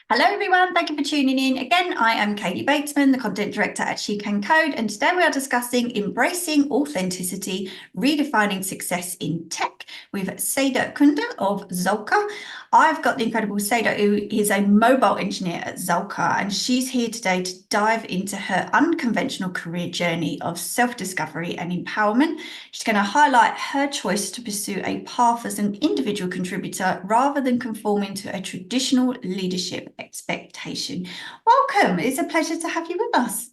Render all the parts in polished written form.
Hello, everyone. Thank you for tuning in. Again, I am Katie Batesman, the content director at SheCanCode, and today we are discussing embracing authenticity, redefining success in tech with Seda Kunda of Zuhlke. I've got the incredible Seda, who is a mobile engineer at Zuhlke, and she's here today to dive into her unconventional career journey of self-discovery and empowerment. She's going to highlight her choice to pursue a path as an individual contributor rather than conforming to a traditional leadership expectation. Welcome. It's a pleasure to have you with us.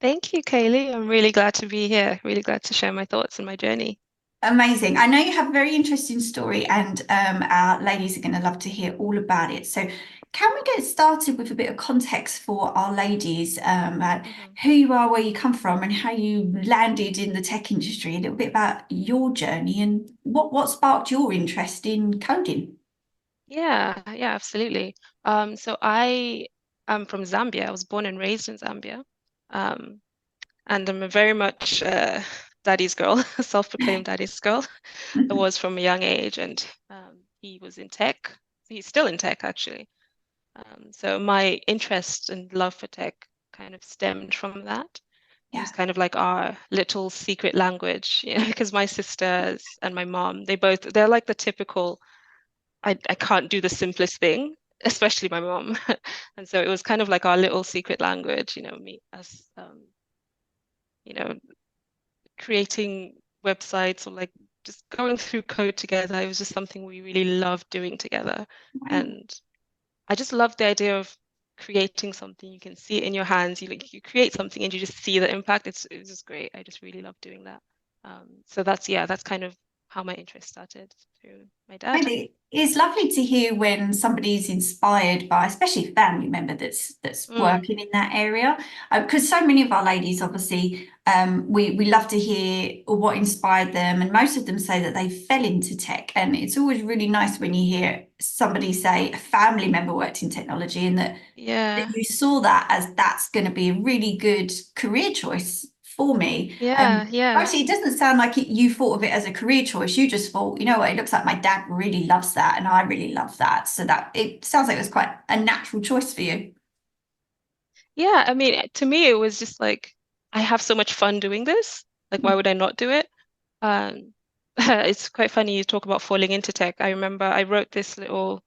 Thank you, Kaylee. I'm really glad to be here. Really glad to share my thoughts and my journey. Amazing. I know you have a very interesting story, and our ladies are going to love to hear all about it. So, can we get started with a bit of context for our ladies, Mhm. who you are, where you come from, and how you landed in the tech industry? A little bit about your journey and what sparked your interest in coding. Yeah, absolutely. So I am from Zambia. I was born and raised in Zambia. Um, and I'm a very much daddy's girl, self-proclaimed daddy's girl. I was from a young age, and he was in tech. He's still in tech, actually. So my interest and love for tech kind of stemmed from that. He Yeah. was kind of like our little secret language, because my sisters and my mom, they're like the typical, I can't do the simplest thing, especially my mom. And so it was kind of like our little secret language, me us, you know, creating websites or like just going through code together. It was just something we really loved doing together. Wow. And I just love the idea of creating something. You can see it in your hands. You create something and you just see the impact. It's just great. I just really love doing that. So that's kind of how my interest started through my dad. Really, it's lovely to hear when somebody's inspired by, especially a family member that's Mm, working in that area. Because so many of our ladies, obviously, we love to hear what inspired them, and most of them say that they fell into tech. And it's always really nice when you hear somebody say a family member worked in technology, and that yeah, you saw that as that's going to be a really good career choice for me. yeah. Actually, it doesn't sound like you thought of it as a career choice. You just thought, you know what, it looks like my dad really loves that, and I really love that. So that it sounds like it was quite a natural choice for you. Yeah, I mean, to me, it was just like, I have so much fun doing this. Like, why would I not do it? Um, it's quite funny you talk about falling into tech. I remember I wrote this little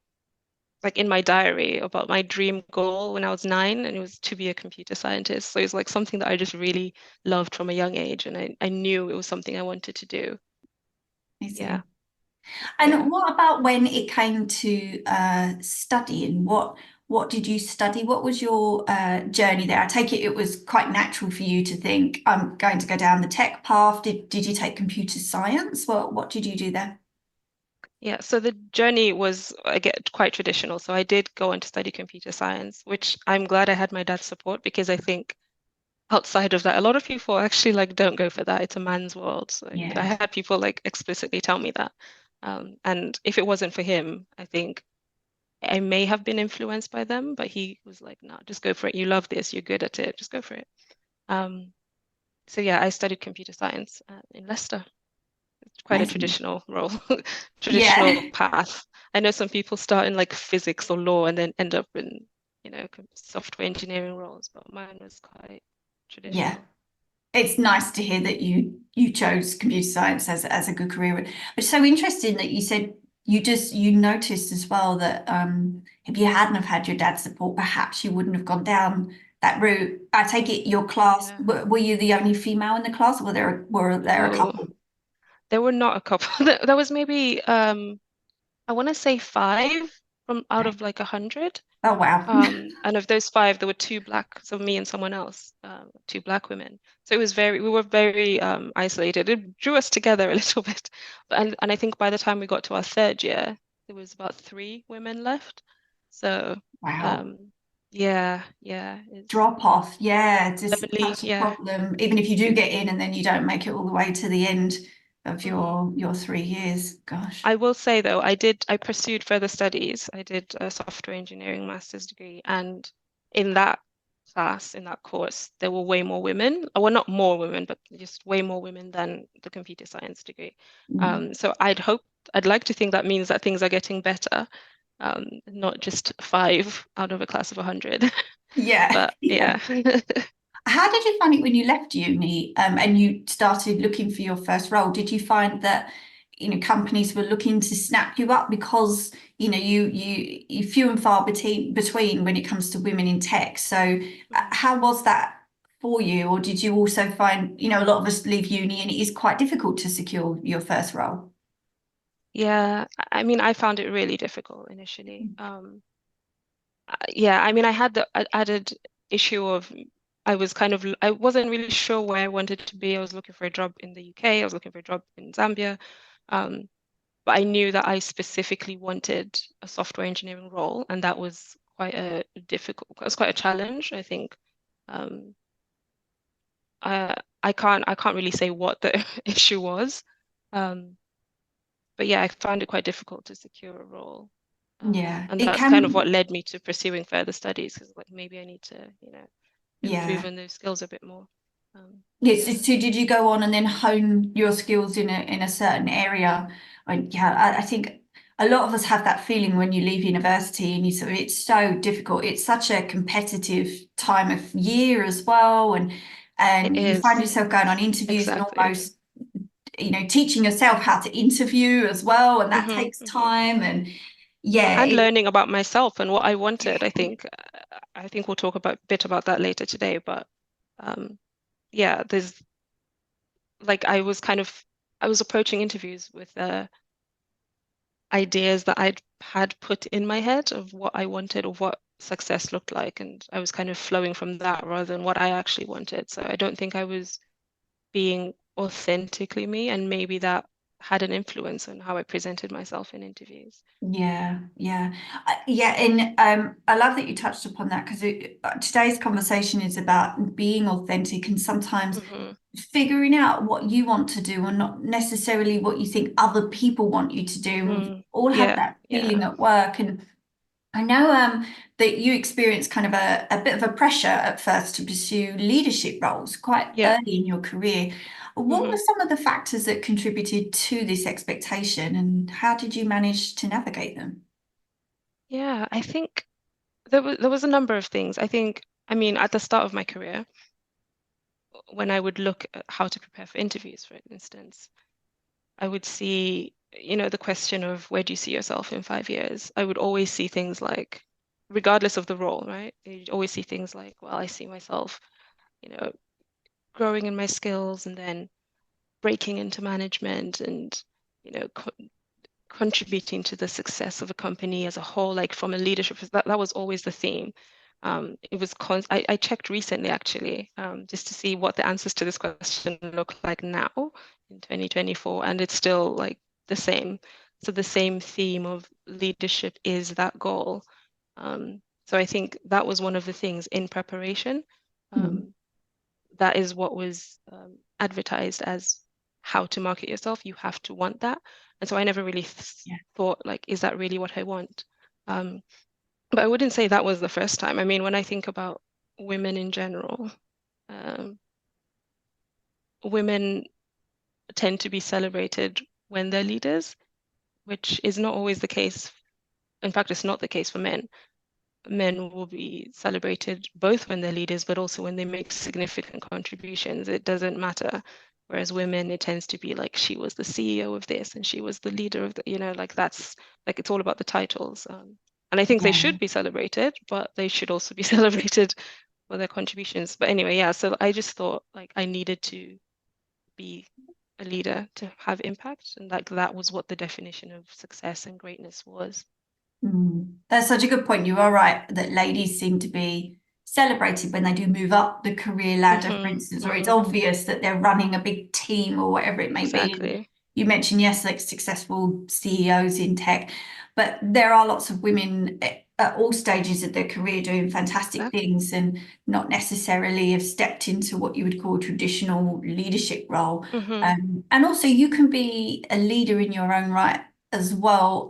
like in my diary about my dream goal when I was 9, and it was to be a computer scientist. So it's like something that I just really loved from a young age, and I knew it was something I wanted to do. Yeah, Amazing. yeah. And what about when it came to studying? What did you study? What was your journey there? I take it it was quite natural for you to think, I'm going to go down the tech path. Did you take computer science? What did you do there? Yeah, so the journey was, I get quite traditional. So I did go on to study computer science, which I'm glad I had my dad's support, because I think outside of that, a lot of people actually like don't go for that. It's a man's world. So I Yeah. had people like explicitly tell me that. And if it wasn't for him, I think I may have been influenced by them, but he was like, no, just go for it. You love this, you're good at it, just go for it. Um, so yeah, I studied computer science in Leicester. It's quite a Amazing. traditional role, traditional Yeah. path. I know some people start in like physics or law and then end up in, software engineering roles, but mine was quite Yeah. traditional. It's nice to hear that you chose computer science as a good career. But it's so interesting that you said you noticed as well that if you hadn't have had your dad's support, perhaps you wouldn't have gone down that route. I take it your class, Yeah. were you the only female in the class, or were there a Oh, couple? there were not a couple. There was maybe I want to say 5 from out Okay. of like 100. Oh wow. And of those 5, there were 2 black, so me and someone else, 2 black women. So we were very isolated. It drew us together a little bit. And I think by the time we got to our 3rd year, there was about 3 women left. So Wow. um, yeah, it's Drop off. Yeah, just lonely. such a Yeah. problem. Even if you do get in and then you don't make it all the way to the end of Mhm. your 3 years. Gosh. I will say though, I pursued further studies. I did a software engineering master's degree, and in that in that course, there were way more women. Well, not more women, but just way more women than the computer science degree. Mm. So I'd like to think that means that things are getting better. not just 5 out of a class of 100. Yeah, But yeah. yeah. How did you find it when you left uni, and you started looking for your first role? Did you find that, companies were looking to snap you up because, you few and far between when it comes to women in tech? So Mhm. how was that for you? Or did you also find, a lot of us leave uni and it is quite difficult to secure your first role? Yeah, I mean, I found it really difficult initially. Yeah, I mean, I had the added issue of I wasn't really sure where I wanted to be. I was looking for a job in the UK. I was looking for a job in Zambia. Um, but I knew that I specifically wanted a software engineering role, and that was it was quite a challenge, I think. Um, I can't really say what the issue was. Um, but yeah, I found it quite difficult to secure a role. Yeah, And it that's kind of what can. led me to pursuing further studies because like maybe I need to, improve Yeah. on those skills a bit more. Yes. Yeah, So did you go on and then hone your skills in a certain area? Yeah, I think a lot of us have that feeling when you leave university and it's so difficult. It's such a competitive time of year as well, and it you find is. yourself going on interviews and Exactly. almost, teaching yourself how to interview as well, and that Hmm, takes hmm. time. And yeah, And learning about myself and what I wanted. I think we'll talk about bit about that later today. But um, yeah, there's like I was approaching interviews with ideas that I'd had put in my head of what I wanted or what success looked like, and I was kind of flowing from that rather than what I actually wanted. So I don't think I was being authentically me, and maybe that had an influence on how I presented myself in interviews. Yeah, yeah, yeah, and I love that you touched upon that because today's conversation is about being authentic and sometimes Hmm. figuring out what you want to do and not necessarily what you think other people want you to do. And we Mm. all have Yeah, that feeling yeah, at work, and I know that you experienced kind of a bit of a pressure at first to pursue leadership roles quite yeah. early in your career. What were Hmm. some of the factors that contributed to this expectation, and how did you manage to navigate them? Yeah, I think there was a number of things. I mean, at the start of my career, when I would look at how to prepare for interviews, for instance, I would see, the question of where do you see yourself in 5 years? I would always see things like, regardless of the role, right? You'd always see things like, well, I see myself, you know, growing in my skills and then breaking into management and, you know, co contributing to the success of a company as a whole, like from a leadership, that was always the theme. I checked recently actually, just to see what the answers to this question look like now in 2024, and it's still like the same. So the same theme of leadership is that goal. So I think that was one of the things in preparation. Mm, Um, that is what was advertised as how to market yourself. You have to want that. And so I never really yeah. thought like, is that really what I want? Um, but I wouldn't say that was the first time. I mean, when I think about women in general, um, women tend to be celebrated when they're leaders, which is not always the case. In fact, it's not the case for men. Men will be celebrated both when they're leaders, but also when they make significant contributions. It doesn't matter. Whereas women, it tends to be like she was the CEO of this and she was the leader of the, like that's like it's all about the titles. And I think they Yeah. should be celebrated, but they should also be celebrated for their contributions. But anyway, yeah, so I just thought like I needed to be a leader to have impact. And like that was what the definition of success and greatness was. That's such a good point. You are right that ladies seem to be celebrated when they do move up the career ladder, for Hmm, instance, or it's hmm. obvious that they're running a big team or whatever it may be. And Exactly. you mentioned, yes, like successful CEOs in tech, but there are lots of women at all stages of their career doing fantastic Exactly. things and not necessarily have stepped into what you would call a traditional leadership role. Hmm. And also, you can be a leader in your own right as well.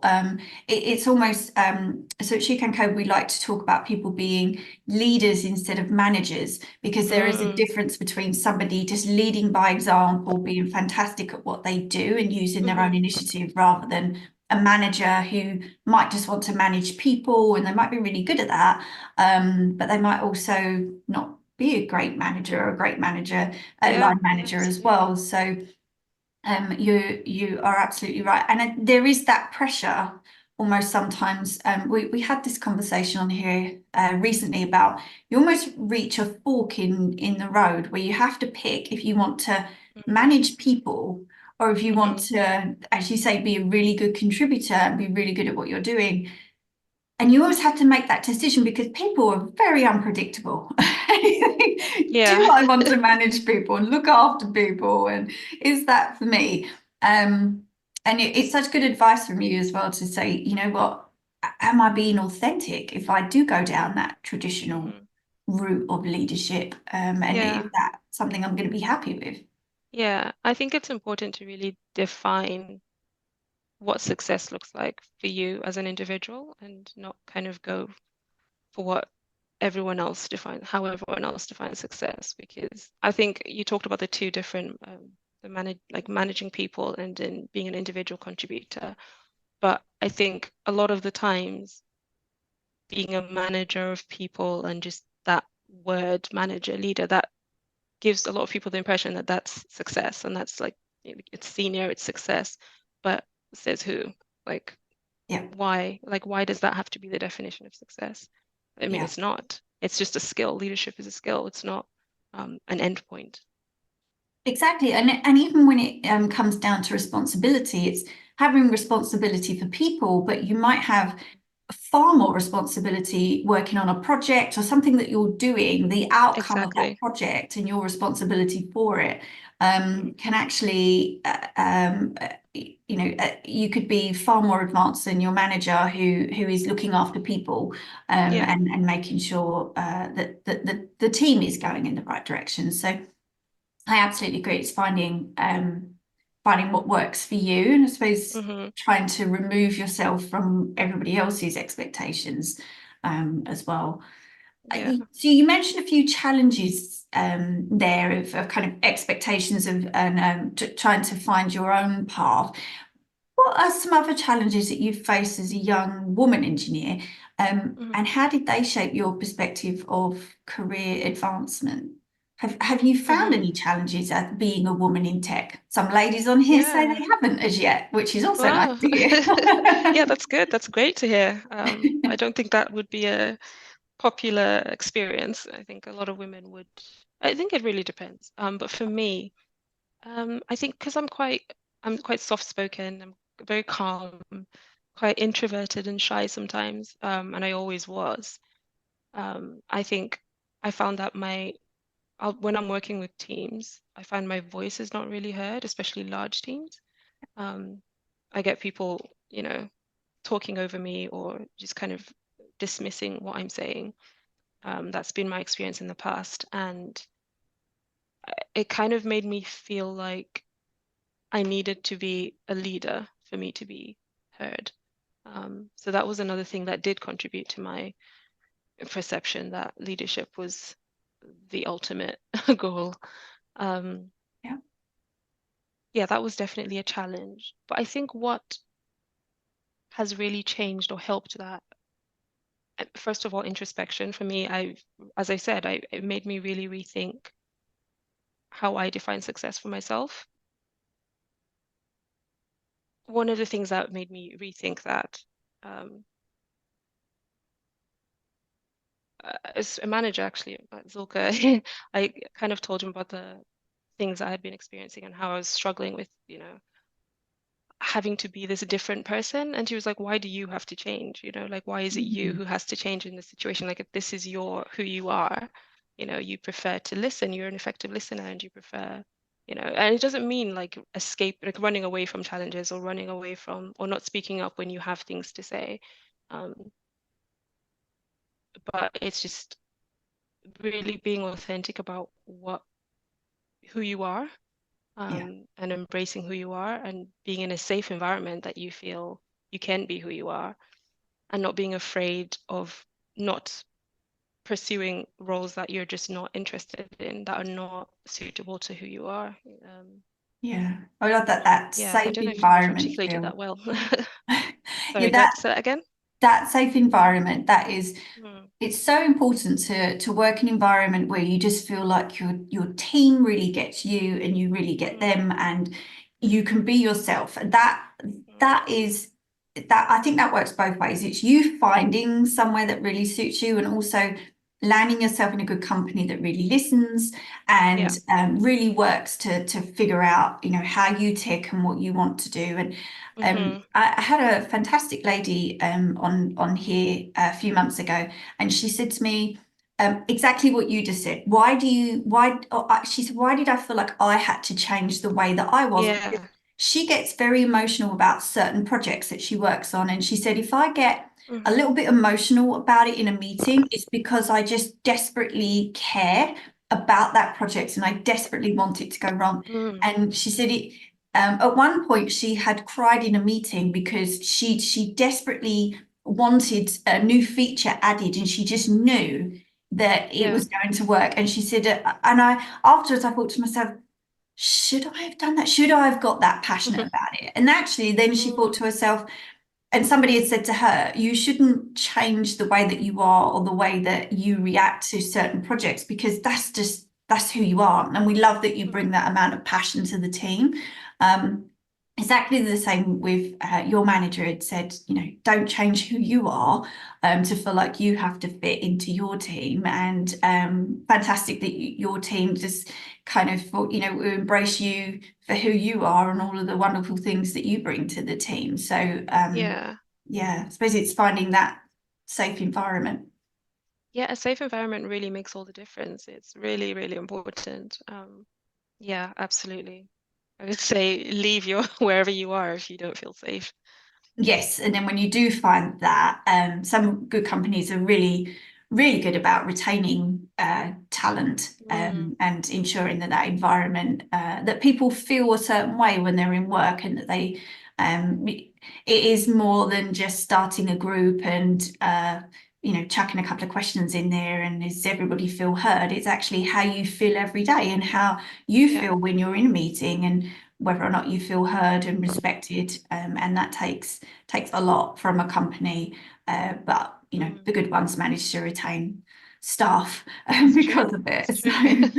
It's almost so at SheCanCode we like to talk about people being leaders instead of managers because there is a Mm. difference between somebody just leading by example, being fantastic at what they do and using their own Hmm. initiative rather than a a manager who might just want to manage people, and they might be really good at that, but they might also not be a great manager or a great manager, a Yeah, line manager as absolutely. well. So you are absolutely right, and there is that pressure almost sometimes. We had this conversation on here recently about you almost reach a fork in the road where you have to pick if you want to Mm-hmm. manage people or if you want Mm-hmm. to, as you say, be a really good contributor and be really good at what you're doing. And you always have to make that decision because people are very unpredictable. Do Yeah. I want to manage people and look after people? And is that for me? And it's such good advice from you as well to say, you know what, am I being authentic if I do go down that traditional Mm-hmm. route of leadership? And is Yeah. that something I'm going to be happy with? Yeah. I think it's important to really define what success looks like for you as an individual and not kind of go for what everyone else defines, how everyone else defines success. Because I think you talked about the two different, like managing people and then being an individual contributor. But I think a lot of the times being a manager of people and just that word manager, leader, that gives a lot of people the impression that that's success and that's like it's senior, it's success. But says who? Like Yeah, why? Like why does that have to be the definition of success? I mean, yeah. it's not. It's just a skill. Leadership is a skill. It's not an end point. Exactly. And even when it comes down to responsibility, it's having responsibility for people, but you might have far more responsibility working on a project or something that you're doing, the outcome of that Exactly. project and your responsibility for it Hmm. can actually, you could be far more advanced than your manager who is looking after people Yeah. and making sure that the team is going in the right direction. So I absolutely agree. It's finding what works for you, and I suppose Hmm. trying to remove yourself from everybody else's expectations as well. Yeah. So you mentioned a few challenges there of kind of expectations of and trying to find your own path. What are some other challenges that you've faced as a young woman engineer, Hmm. and how did they shape your perspective of career advancement? Have you found Hmm. any challenges as being a woman in tech? Some ladies on here say Yeah. they haven't as yet, which is also nice Well, to hear. yeah, that's good. That's great to hear. I don't think that would be a popular experience. I think a lot of women would. I think it really depends. But for me, I think because I'm quite soft-spoken. I'm very calm, quite introverted and shy sometimes. And I always was. I think I found that when I'm working with teams, I find my voice is not really heard, especially large teams. Um, I get people, talking over me or just kind of dismissing what I'm saying. That's been my experience in the past, and it kind of made me feel like I needed to be a leader for me to be heard. So that was another thing that did contribute to my perception that leadership was the ultimate goal. Um, Yeah, yeah, that was definitely a challenge. But I think what has really changed or helped that, first of all, introspection for me, as I said, it made me really rethink how I define success for myself. One of the things that made me rethink that, um, as a manager actually at Zuhlke, I kind of told him about the things I had been experiencing and how I was struggling with, having to be this different person. And he was like, why do you have to change? Like, why is it you mhm, who has to change in this situation? Like, if this is who you are, you prefer to listen, you're an effective listener and you prefer, and it doesn't mean like escape, like running away from challenges or running away from, or not speaking up when you have things to say. Um, but it's just really being authentic about who you are, yeah, and embracing who you are and being in a safe environment that you feel you can be who you are and not being afraid of not pursuing roles that you're just not interested in, that are not suitable to who you are. Yeah. I love that Yeah, I safe don't know if I've environment articulated feel. that well. Yeah, Sorry, say that again? that safe environment, that is, Mm, it's so important to work in an environment where you just feel like your team really gets you and you really get mm, them and you can be yourself. And that mm, is that I think that works both ways. It's you finding somewhere that really suits you and also landing yourself in a good company that really listens and yeah. really works to figure out, how you tick and what you want to do. And Mm-hmm. I had a fantastic lady on here a few months ago, and she said to me exactly what you just said. She said, why did I feel like I had to change the way that I was? Because Yeah. she gets very emotional about certain projects that she works on. And she said, if I get a Mm-hmm. little bit emotional about it in a meeting, it's because I just desperately care about that project and I desperately want it to go wrong. Mm, And she said at one point she had cried in a meeting because she desperately wanted a new feature added and she just knew that it yeah. was going to work. And she said, and I afterwards I thought to myself, should I have done that? Should I have got that passionate about it? And actually, then she thought Mm, to herself, and somebody had said to her, you shouldn't change the way that you are or the way that you react to certain projects because that's who you are. And we love that you bring mm, that amount of passion to the team. Um, exactly the same with your manager had said, don't change who you are to feel like you have to fit into your team. And fantastic that your team just kind of, embrace you for who you are and all of the wonderful things that you bring to the team. So, yeah. yeah, I suppose it's finding that safe environment. Yeah, a safe environment really makes all the difference. It's really, really important. Yeah, absolutely. I would say leave your wherever you are if you don't feel safe. Yes, and then when you do find that, some good companies are really, really good about retaining talent Mm, and ensuring that that environment, that people feel a certain way when they're in work, and that it is more than just starting a group and chucking a couple of questions in there, and does everybody feel heard? It's actually how you feel every day and how you yeah. feel when you're in a meeting and whether or not you feel heard and respected, and that takes a lot from a company, but Mm, the good ones manage to retain staff it's true. because of it. It's So, true.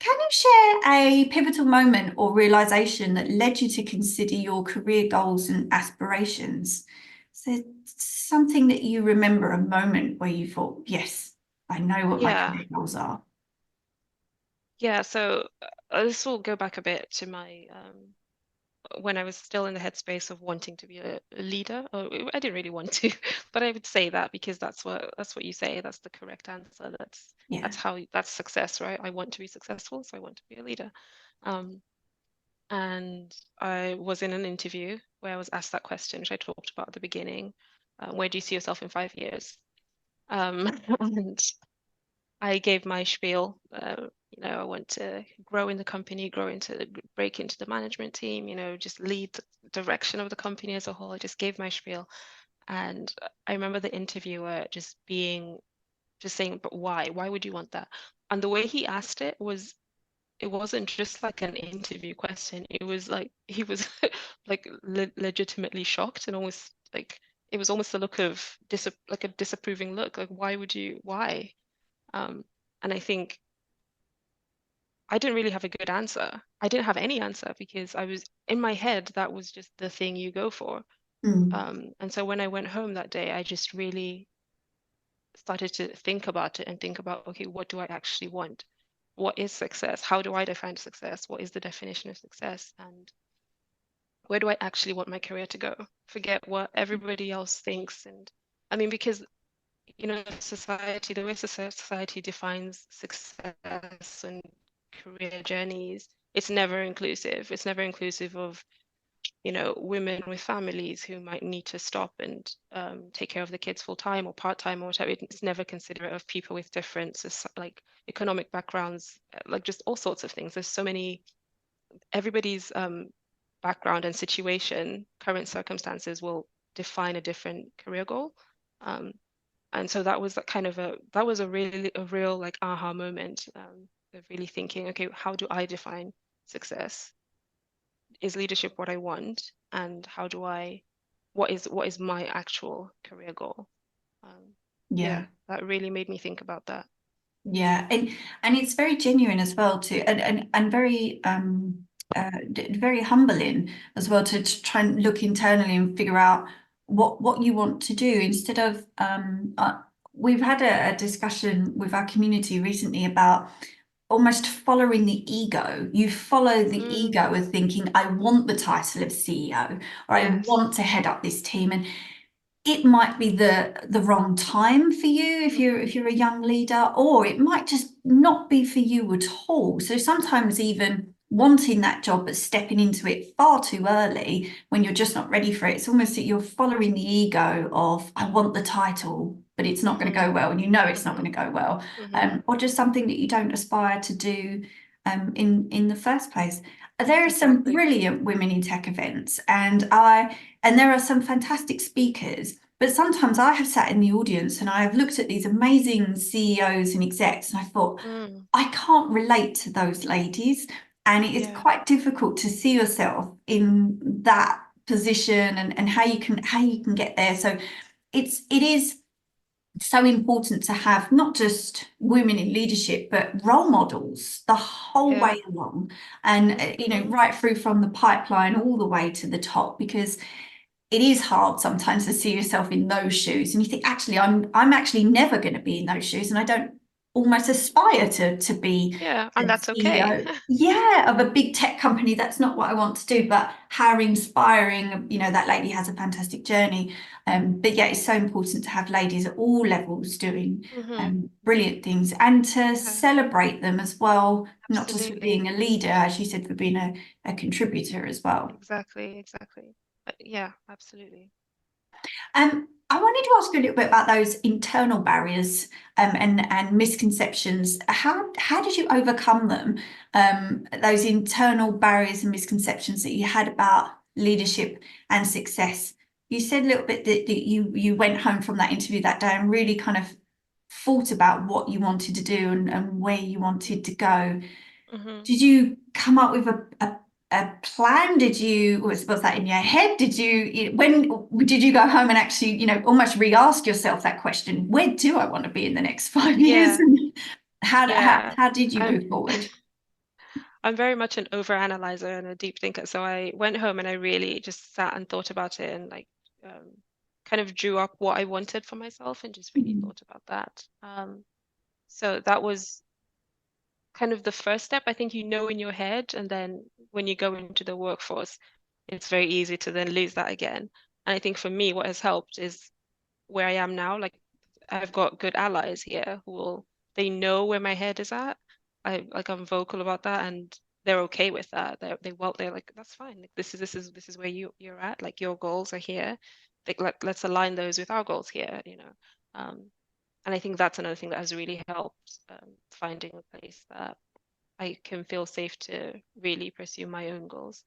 can you share a pivotal moment or realization that led you to consider your career goals and aspirations? So, something that you remember, a moment where you thought, yes, I know what my Yeah. career goals are. Yeah. So this will go back a bit to my when I was still in the headspace of wanting to be a leader. I didn't really want to, but I would say that because that's what you say. That's the correct answer. Yeah. That's success, right? I want to be successful, so I want to be a leader. Um, and I was in an interview where I was asked that question, which I talked about at the beginning. Where do you see yourself in 5 years? And I gave my spiel. I want to grow in the company, break into the management team, just lead the direction of the company as a whole. I just gave my spiel. And I remember the interviewer just saying, but why? Why would you want that? And the way he asked it wasn't just like an interview question. It was like he was like legitimately shocked and almost like it was almost a look of like a disapproving look. Like, why? Um, and I think I didn't really have a good answer. I didn't have any answer because I was in my head, that was just the thing you go for. Mm. And so when I went home that day, I just really started to think about it and think about, okay, what do I actually want? What is success? How do I define success? What is the definition of success? And where do I actually want my career to go? Forget what everybody else thinks. And I mean, because society, the way society defines success and career journeys, it's never inclusive. It's never inclusive of, women with families who might need to stop and take care of the kids full time or part time or whatever. It's never considerate of people with different, like economic backgrounds, like just all sorts of things. There's so many, everybody's background and situation, current circumstances will define a different career goal. Um, and so that was that was a real like aha moment of really thinking, okay, how do I define success? Is leadership what I want? And what is my actual career goal? Um, Yeah. yeah, that really made me think about that. Yeah, and it's very genuine as well too, and very very humbling as well to try and look internally and figure out what you want to do instead of we've had a discussion with our community recently about almost following the ego. You follow the ego of thinking, I want the title of CEO, or I Yes. want to head up this team, and it might be the wrong time for you if you're a young leader, or it might just not be for you at all. So sometimes even wanting that job but stepping into it far too early when you're just not ready for it, it's almost that you're following the ego of I want the title, but it's not going to go well, and you know it's not going to go well, or just something that you don't aspire to do in the first place. There are some Exactly. brilliant women in tech events, and there are some fantastic speakers, but sometimes I have sat in the audience and I have looked at these amazing CEOs and execs, and I thought, I can't relate to those ladies. And it is Yeah. quite difficult to see yourself in that position and how you can get there. So it is so important to have not just women in leadership, but role models the whole Yeah. way along, and right through from the pipeline all the way to the top, because it is hard sometimes to see yourself in those shoes and you think, actually, I'm actually never going to be in those shoes, and I don't almost aspire to be Yeah, a and that's okay. CEO, yeah, of a big tech company. That's not what I want to do, but how inspiring, that lady has a fantastic journey. But yeah, it's so important to have ladies at all levels doing brilliant things, and to Yeah, celebrate them as well, not just for absolutely. being a leader, as you said, for being a contributor as well. Exactly, exactly. Yeah, absolutely. I wanted to ask you a little bit about those internal barriers and misconceptions. How did you overcome them? Those internal barriers and misconceptions that you had about leadership and success. You said a little bit that you went home from that interview that day and really kind of thought about what you wanted to do and where you wanted to go. hmm Did you come up with a plan? Was that in your head? When did you go home and actually, almost re-ask yourself that question? Where do I want to be in the next 5 years? Yeah, And yeah. how did you I'm move forward? I'm very much an overanalyzer and a deep thinker. So I went home and I really just sat and thought about it and um, kind of drew up what I wanted for myself and just really Mm, thought about that. So that was kind of the first step. I think in your head, and then when you go into the workforce, it's very easy to then lose that again. And I think for me, what has helped is where I am now. Like I've got good allies here they know where my head is at. I'm vocal about that, and they're okay with that. They're like, that's fine. Like this is where you're at. Like your goals are here. Like let's align those with our goals here. Um, and I think that's another thing that has really helped, finding a place that I can feel safe to really pursue my own goals,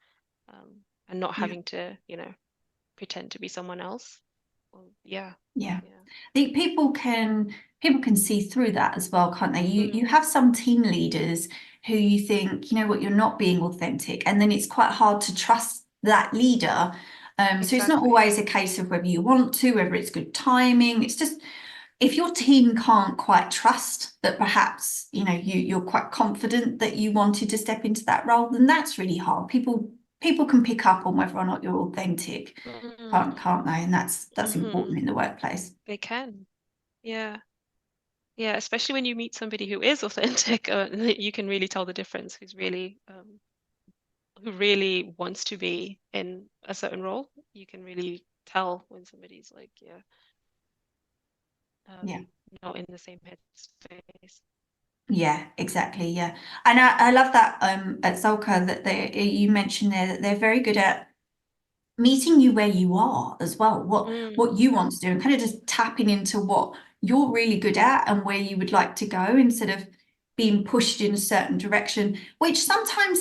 and not yeah. having to pretend to be someone else. Well, yeah, Yeah. yeah. I think people can see through that as well, can't they? You Mm, have some team leaders who you think, you know what, you're not being authentic, and then it's quite hard to trust that leader. So it's not exactly. always a case of whether you want to, whether it's good timing. It's just if your team can't quite trust that perhaps, you're quite confident that you wanted to step into that role, then that's really hard. People can pick up on whether or not you're authentic, Mm, can't they? And that's hmm important in the workplace. They can. Yeah. Yeah. Especially when you meet somebody who is authentic, you can really tell the difference who really wants to be in a certain role. You can really tell when somebody's like, yeah, Yeah. not in the same headspace. Yeah, exactly. Yeah. And I love that at Zuhlke that you mentioned there that they're very good at meeting you where you are as well, what you want to do, and kind of just tapping into what you're really good at and where you would like to go instead of being pushed in a certain direction, which sometimes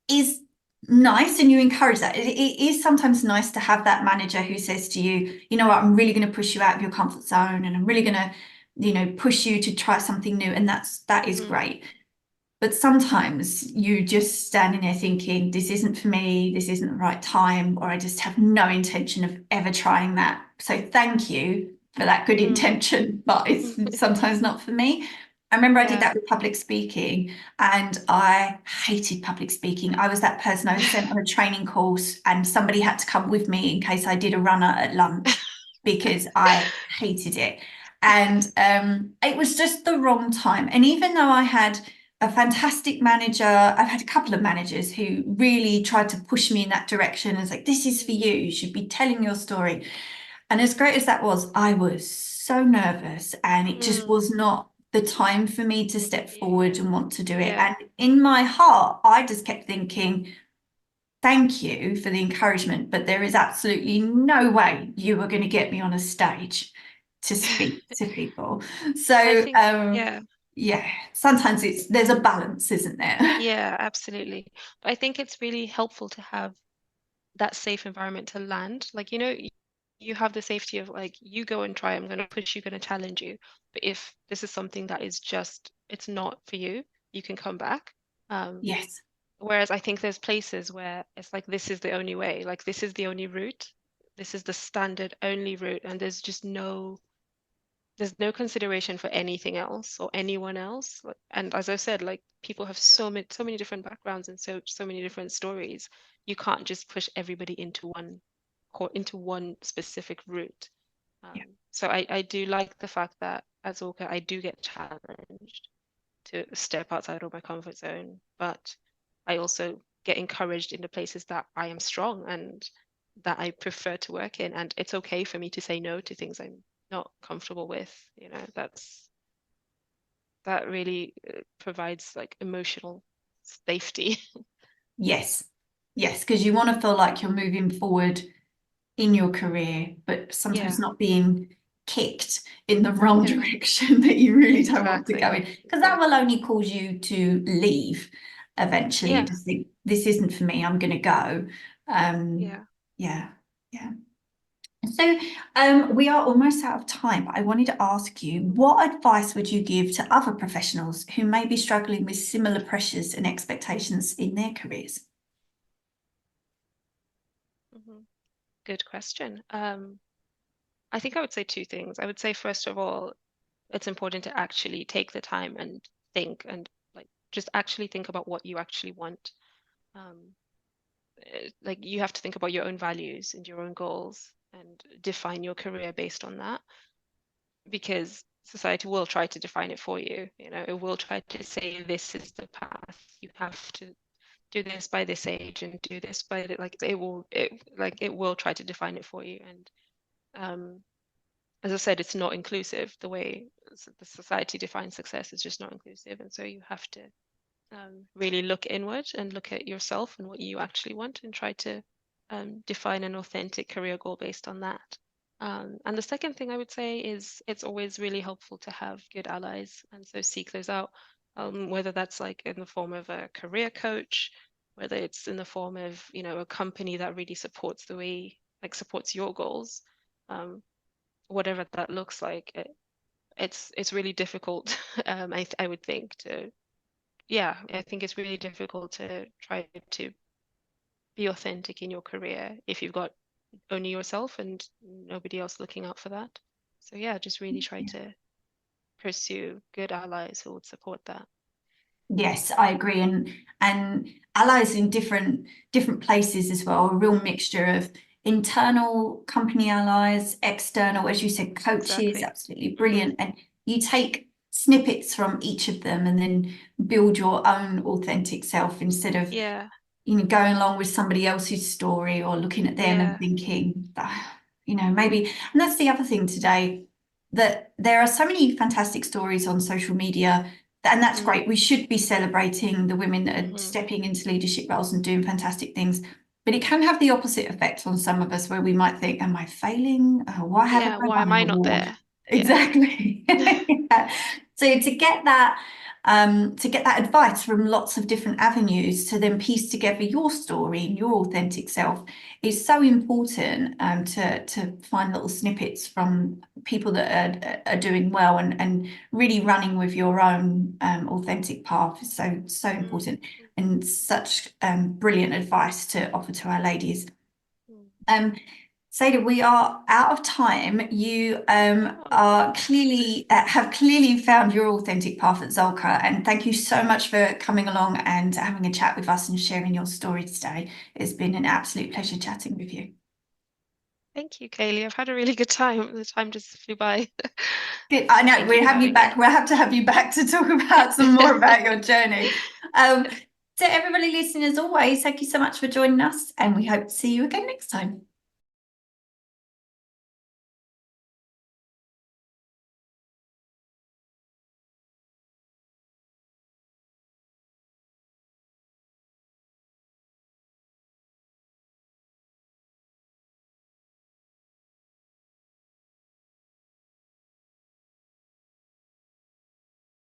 is nice, and you encourage that. It is sometimes nice to have that manager who says to you, you know what, I'm really going to push you out of your comfort zone, and I'm really going to, push you to try something new, and that is Mm-hmm. great. But sometimes you just standing there thinking, this isn't for me, this isn't the right time, or I just have no intention of ever trying that. So thank you for that good Mm. intention, but it's sometimes not for me. I remember I did Yeah. that with public speaking and I hated public speaking. I was that person I was sent on a training course and somebody had to come with me in case I did a runner at lunch because I hated it. And it was just the wrong time. And even though I had a fantastic manager. I've had a couple of managers who really tried to push me in that direction and was like, this is for you. You should be telling your story. And as great as that was, I was so nervous and it just Mm. was not the time for me to step forward Yeah. and want to do it. Yeah. And in my heart, I just kept thinking, thank you for the encouragement, but there is absolutely no way you are going to get me on a stage to speak to people. And I So, think, yeah, yeah, sometimes there's a balance, isn't there? yeah, absolutely. But I think it's really helpful to have that safe environment to land. Like, you have the safety of like, you go and try, I'm going to push you, going to challenge you. But if this is something that is just, it's not for you, you can come back. Um, Yes. Whereas I think there's places where it's like, this is the only way, like, this is the only route. This is the standard only route. And there's no consideration for anything else or anyone else. And as I said, like people have so many different backgrounds and so many different stories. You can't just push everybody into one specific route. Yeah. So I do like the fact that as Zuhlke, I do get challenged to step outside of my comfort zone, but I also get encouraged in the places that I am strong and that I prefer to work in. And it's okay for me to say no to things I'm not comfortable with. That really provides like emotional safety. Yes. Yes. Because you want to feel like you're moving forward in your career, but sometimes Yeah, not being kicked in the wrong yeah, direction that you really don't want to go exactly, in. Because that will exactly. only cause you to leave eventually and Yeah, just think, this isn't for me, I'm going to go. Um, yeah. yeah. Yeah. So we are almost out of time. I wanted to ask you, Mhm, what advice would you give to other professionals who may be struggling with similar pressures and expectations in their careers? mhm. Good question. I think I would say two things. I would say, first of all, it's important to actually take the time and think and like just actually think about what you actually want. Um, like you have to think about your own values and your own goals and define your career based on that because society will try to define it for you. It will try to say this is the path. You have to do this by this age and do this by like it will try to define it for you. And as I said, it's not inclusive. The way the society defines success is just not inclusive, and so you have to really look inward and look at yourself and what you actually want and try to define an authentic career goal based on that. And the second thing I would say is it's always really helpful to have good allies, and so seek those out, whether that's like in the form of a career coach, whether it's in the form of a company that really supports supports your goals, whatever that looks like. It's really difficult. I would think to yeah, I think it's really difficult to try to be authentic in your career if you've got only yourself and nobody else looking out for that. So yeah, just really try to pursue good allies who would support that. Yes, I agree. And allies in different places as well, a real Mm, mixture of internal company allies, external, as you said, coaches, exactly. absolutely Hmm. brilliant. And you take snippets from each of them and then build your own authentic self instead of Yeah, going along with somebody else's story or looking at them and yeah. thinking, maybe. And that's the other thing today, that there are so many fantastic stories on social media, and that's Mm, great. We should be celebrating the women that are hmm. stepping into leadership roles and doing fantastic things. But it can have the opposite effect on some of us where we might think, am I failing? Why haven't Yeah, I why won am an I not award? there? Yeah. Exactly. Yeah. So to get that to get that advice from lots of different avenues to then piece together your story and your authentic self is so important, to find little snippets from people that are doing well and really running with your own authentic path is so important, and such brilliant advice to offer to our ladies. Seda, we are out of time. You are clearly have clearly found your authentic path at Zuhlke, and thank you so much for coming along and having a chat with us and sharing your story today. It's been an absolute pleasure chatting with you. Thank you, Kaylee. I've had a really good time. The time just flew by. Good. I know Thank we'll you for have you having back. me. We'll have to have you back to talk about some more about your journey. To everybody listening, as always, thank you so much for joining us, and we hope to see you again next time.